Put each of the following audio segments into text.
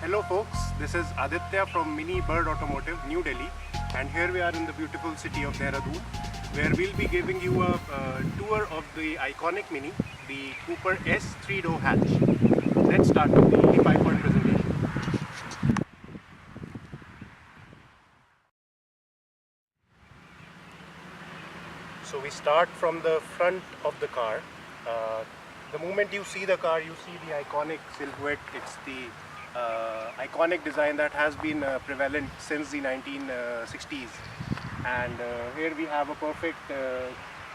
Hello folks, this is Aditya from Mini Bird Automotive, New Delhi, and here we are in the beautiful city of Dehradun, where we'll be giving you a tour of the iconic Mini, the Cooper S 3-door hatch. Let's start with the 5-point presentation. So we start from the front of the car. The moment you see the car, you see the iconic silhouette. It's the iconic design that has been prevalent since the 1960s. And here we have a perfect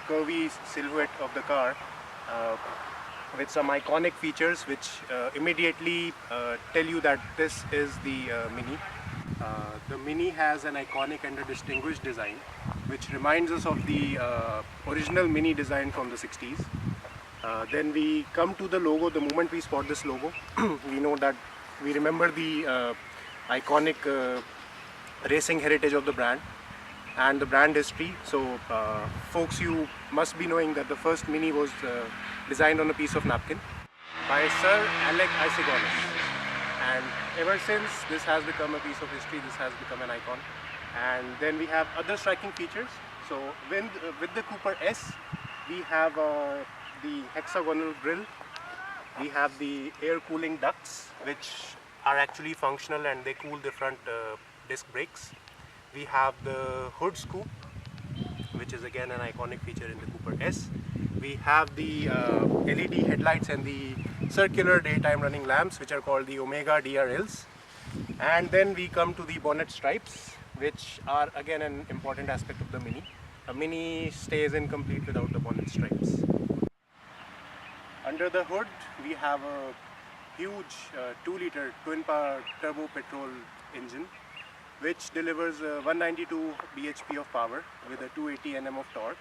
curvy silhouette of the car with some iconic features which immediately tell you that this is the Mini. The Mini has an iconic and a distinguished design which reminds us of the original Mini design from the 60s. Then we come to the logo. The moment we spot this logo, we remember the iconic racing heritage of the brand and the brand history. So folks, you must be knowing that the first Mini was designed on a piece of napkin by Sir Alec Isigonis, and ever since this has become a piece of history. This has become an icon. And then we have other striking features. So with the Cooper S, we have the hexagonal grille. We have the air cooling ducts which are actually functional and they cool the front disc brakes. We have the hood scoop, which is again an iconic feature in the Cooper S. We have the LED headlights and the circular daytime running lamps, which are called the Omega DRLs. And then we come to the bonnet stripes, which are again an important aspect of the Mini. A Mini stays incomplete without the bonnet stripes. Under the hood, we have a huge 2-liter twin-power turbo petrol engine, which delivers 192 bhp of power with a 280 Nm of torque,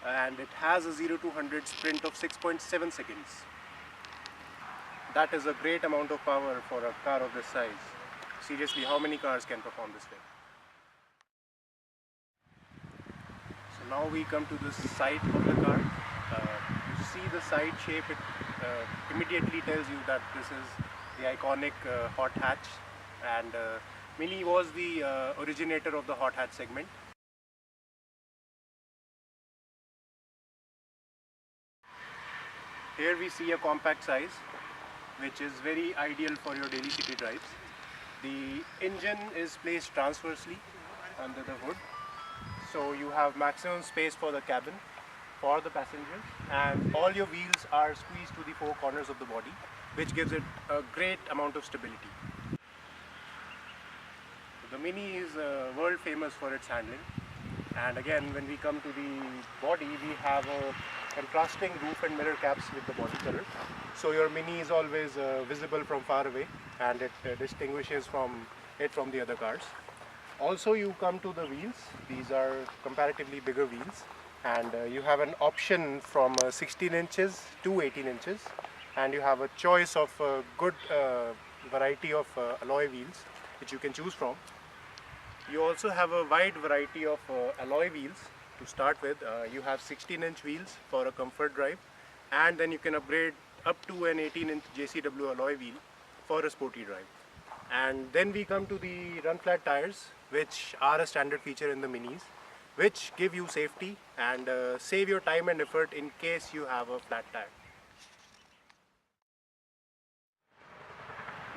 and it has a 0-100 sprint of 6.7 seconds. That is a great amount of power for a car of this size. Seriously, how many cars can perform this way? So now we come to the side of the car. You see the side shape, it immediately tells you that this is the iconic hot hatch, and Mini was the originator of the hot hatch segment. Here we see a compact size which is very ideal for your daily city drives. The engine is placed transversely under the hood, so you have maximum space for the cabin, for the passengers, and all your wheels are squeezed to the 4 corners of the body, which gives it a great amount of stability. The Mini is world famous for its handling, and again when we come to the body, we have a contrasting roof and mirror caps with the body color, so your Mini is always visible from far away, and it distinguishes from the other cars. Also, you come to the wheels. These are comparatively bigger wheels, and you have an option from 16 inches to 18 inches, and you have a choice of a good variety of alloy wheels which you can choose from. You also have a wide variety of alloy wheels. To start with, you have 16-inch wheels for a comfort drive, and then you can upgrade up to an 18-inch JCW alloy wheel for a sporty drive. And then we come to the run flat tires, which are a standard feature in the Minis, which give you safety and save your time and effort in case you have a flat tire.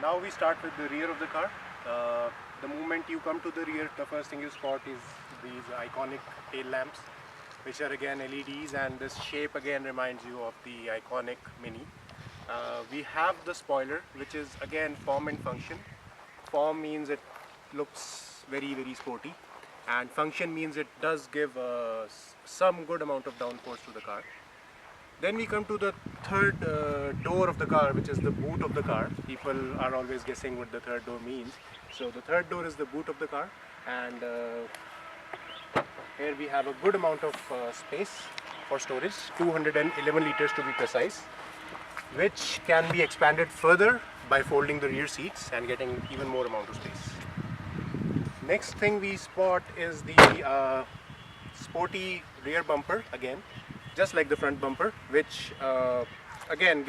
Now we start with the rear of the car. The moment you come to the rear, the first thing you spot is these iconic tail lamps, which are again LEDs, and this shape again reminds you of the iconic Mini. We have the spoiler, which is again form and function. Form means it looks very, very sporty, and function means it does give some good amount of downforce to the car. Then we come to the third door of the car, which is the boot of the car. People are always guessing what the third door means. So the third door is the boot of the car, and here we have a good amount of space for storage, 211 liters to be precise, which can be expanded further by folding the rear seats and getting even more amount of space. Next thing we spot is the sporty rear bumper, again just like the front bumper, which again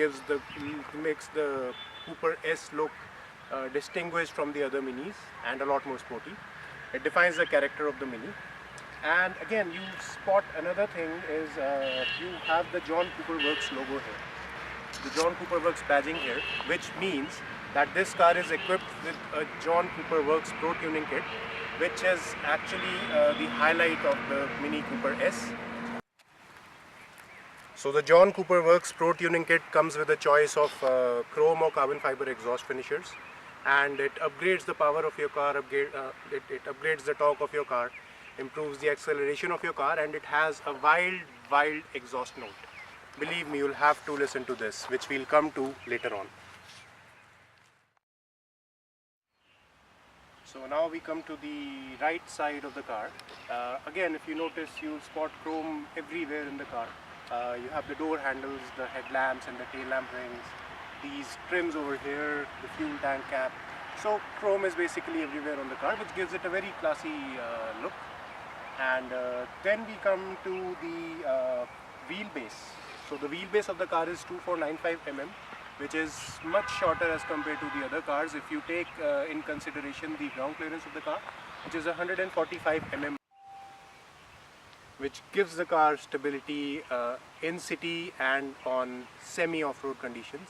makes the Cooper S look distinguished from the other Minis and a lot more sporty. It defines the character of the Mini. And again, you spot another thing is you have the John Cooper Works logo here. The John Cooper Works badging here, which means that this car is equipped with a John Cooper Works Pro Tuning Kit, which is actually the highlight of the Mini Cooper S. So the John Cooper Works Pro Tuning Kit comes with a choice of chrome or carbon fiber exhaust finishers, and it upgrades the power of your car, it upgrades the torque of your car, improves the acceleration of your car, and it has a wild exhaust note. Believe me, you'll have to listen to this, which we'll come to later on. So now we come to the right side of the car. Again, if you notice, you'll spot chrome everywhere in the car. You have the door handles, the headlamps and the tail lamp rings, these trims over here, the fuel tank cap. So chrome is basically everywhere on the car, which gives it a very classy look. And then we come to the wheelbase. So the wheelbase of the car is 2495 mm, which is much shorter as compared to the other cars if you take in consideration the ground clearance of the car, which is 145 mm, which gives the car stability in city and on semi-off-road conditions.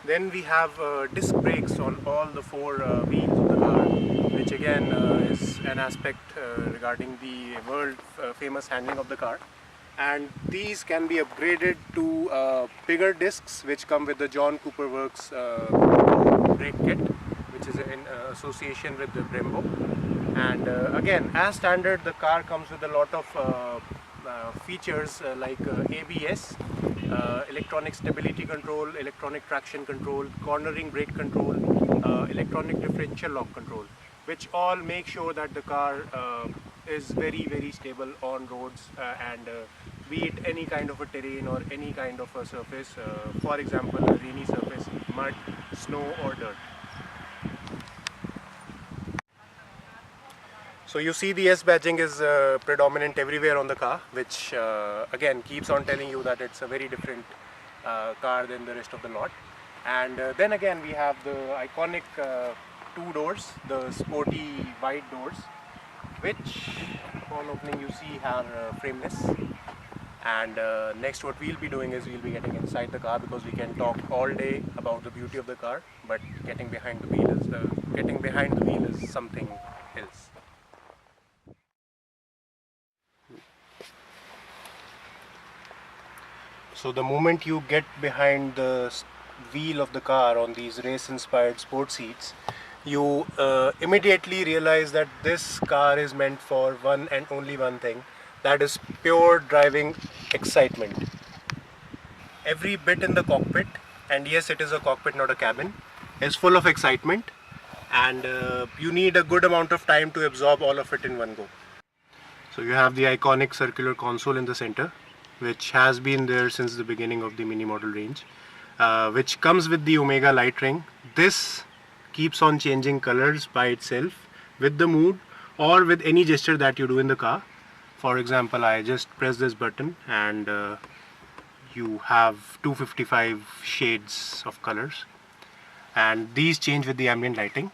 Then we have disc brakes on all the four wheels of the car, which again is an aspect regarding the world famous handling of the car. And these can be upgraded to bigger discs, which come with the John Cooper Works brake kit, which is in association with the Brembo. And again, as standard, the car comes with a lot of features like ABS, electronic stability control, electronic traction control, cornering brake control, electronic differential lock control, which all make sure that the car is very stable on roads and be it any kind of a terrain or any kind of a surface, for example a rainy surface, mud, snow or dirt. So you see the S badging is predominant everywhere on the car, which again keeps on telling you that it's a very different car than the rest of the lot. And then again we have the iconic two doors, the sporty wide doors, which upon opening you see are frameless. And next what we'll be doing is we'll be getting inside the car, because we can talk all day about the beauty of the car, but getting behind the wheel is something else. So the moment you get behind the wheel of the car on these race-inspired sport seats, you immediately realize that this car is meant for one and only one thing, that is pure driving excitement. Every bit in the cockpit, and yes, it is a cockpit, not a cabin, is full of excitement, and you need a good amount of time to absorb all of it in one go. So you have the iconic circular console in the center, which has been there since the beginning of the mini model range, which comes with the Omega light ring. This keeps on changing colors by itself with the mood or with any gesture that you do in the car. For example, I just press this button and you have 255 shades of colors, and these change with the ambient lighting.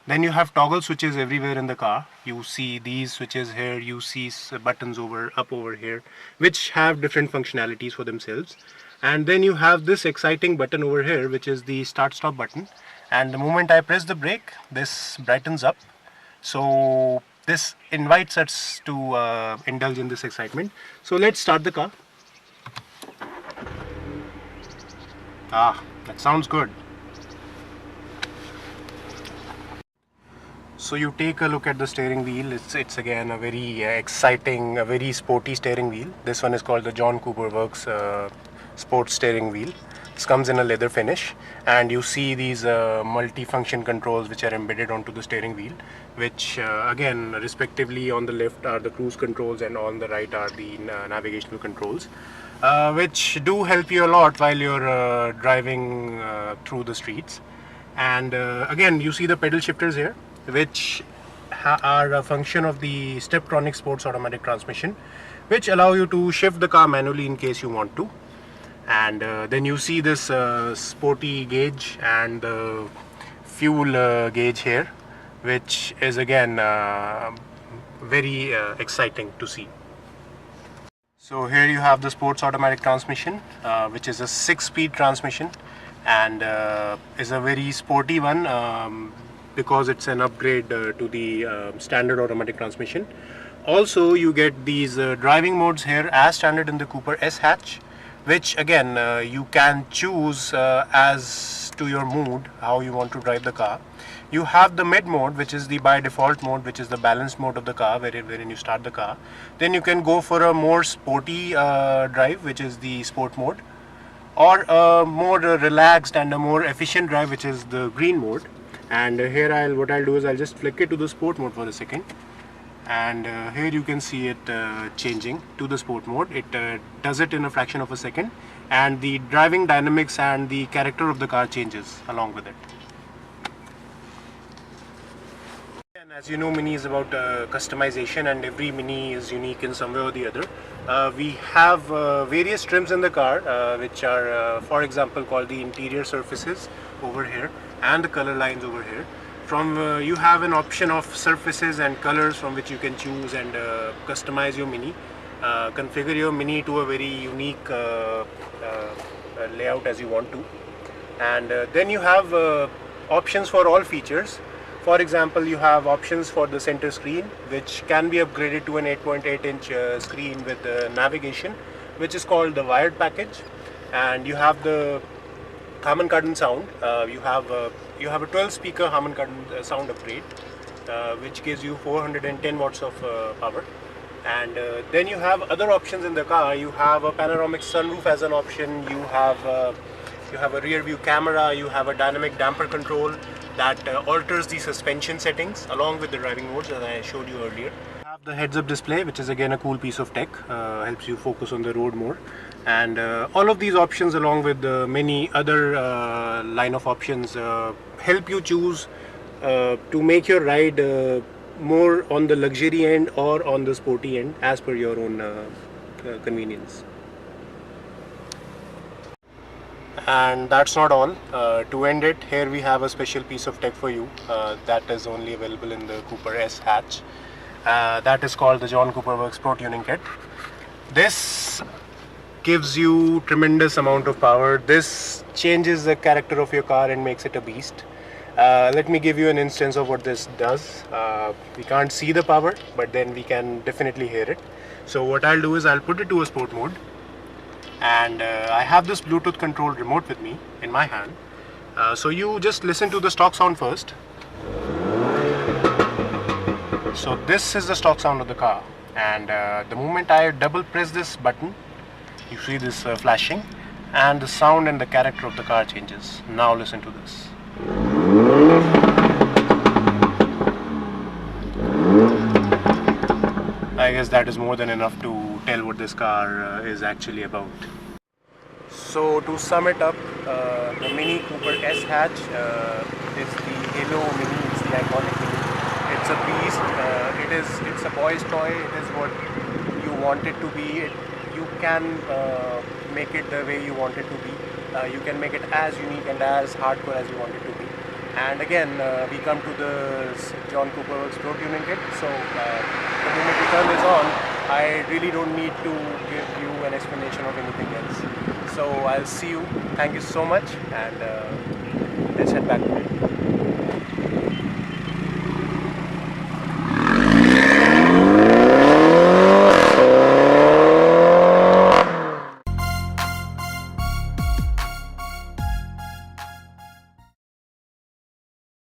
Then you have toggle switches everywhere in the car. You see these switches here, you see buttons up over here, which have different functionalities for themselves. And then you have this exciting button over here, which is the start stop button. And the moment I press the brake, this brightens up. So this invites us to indulge in this excitement. So let's start the car. That sounds good. So you take a look at the steering wheel. It's again a very exciting, a very sporty steering wheel. This one is called the John Cooper Works Sports Steering Wheel. This comes in a leather finish, and you see these multi-function controls which are embedded onto the steering wheel, which again respectively on the left are the cruise controls and on the right are the navigational controls, which do help you a lot while you're driving through the streets. And again you see the pedal shifters here, which are a function of the Steptronic Sports automatic transmission, which allow you to shift the car manually in case you want to. And then you see this sporty gauge and the fuel gauge here, which is again very exciting to see. So here you have the sports automatic transmission, which is a 6-speed transmission, and is a very sporty one because it's an upgrade to the standard automatic transmission. Also, you get these driving modes here as standard in the Cooper S hatch, which again you can choose as to your mood how you want to drive the car. You have the mid mode, which is the by default mode, which is the balanced mode of the car, wherein you start the car. Then you can go for a more sporty drive, which is the sport mode, or a more relaxed and a more efficient drive, which is the green mode. And here what I'll do is I'll just flick it to the sport mode for a second, and here you can see it changing to the sport mode. It does it in a fraction of a second, and the driving dynamics and the character of the car changes along with it. And as you know, Mini is about customization, and every Mini is unique in some way or the other. We have various trims in the car, which are for example called the interior surfaces over here and the color lines over here. From you have an option of surfaces and colors from which you can choose and customize your Mini, configure your Mini to a very unique layout as you want to. And then you have options for all features. For example, you have options for the center screen, which can be upgraded to an 8.8-inch screen with navigation, which is called the wired package. And you have the Harman Kardon sound. You have a 12-speaker Harman Kardon sound upgrade, which gives you 410 watts of power. And then you have other options in the car. You have a panoramic sunroof as an option. You have a rear view camera. You have a dynamic damper control that alters the suspension settings along with the driving modes that I showed you earlier. You have the heads-up display, which is again a cool piece of tech, helps you focus on the road more. And all of these options, along with many other line of options, help you choose to make your ride more on the luxury end or on the sporty end as per your own convenience. And that's not all. To end it, here we have a special piece of tech for you that is only available in the Cooper S hatch. That is called the John Cooper Works Pro Tuning Kit. This gives you tremendous amount of power. This changes the character of your car and makes it a beast. Let me give you an instance of what this does. We can't see the power, but then we can definitely hear it. So what I'll do is I'll put it to a sport mode, and I have this Bluetooth controlled remote with me in my hand. So you just listen to the stock sound first. So this is the stock sound of the car, and the moment I double press this button, you see this flashing, and the sound and the character of the car changes. Now listen to this. I guess that is more than enough to tell what this car is actually about. So to sum it up, the Mini Cooper S hatch is the Halo Mini. It's the iconic Mini. It's a beast. It's a boy's toy. It is what you want it to be. You can make it the way you want it to be. You can make it as unique and as hardcore as you want it to be. And again, we come to the John Cooper Works Pro Tuning Kit. So the moment you turn this on, I really don't need to give you an explanation of anything else. So I'll see you. Thank you so much, and let's head back to it.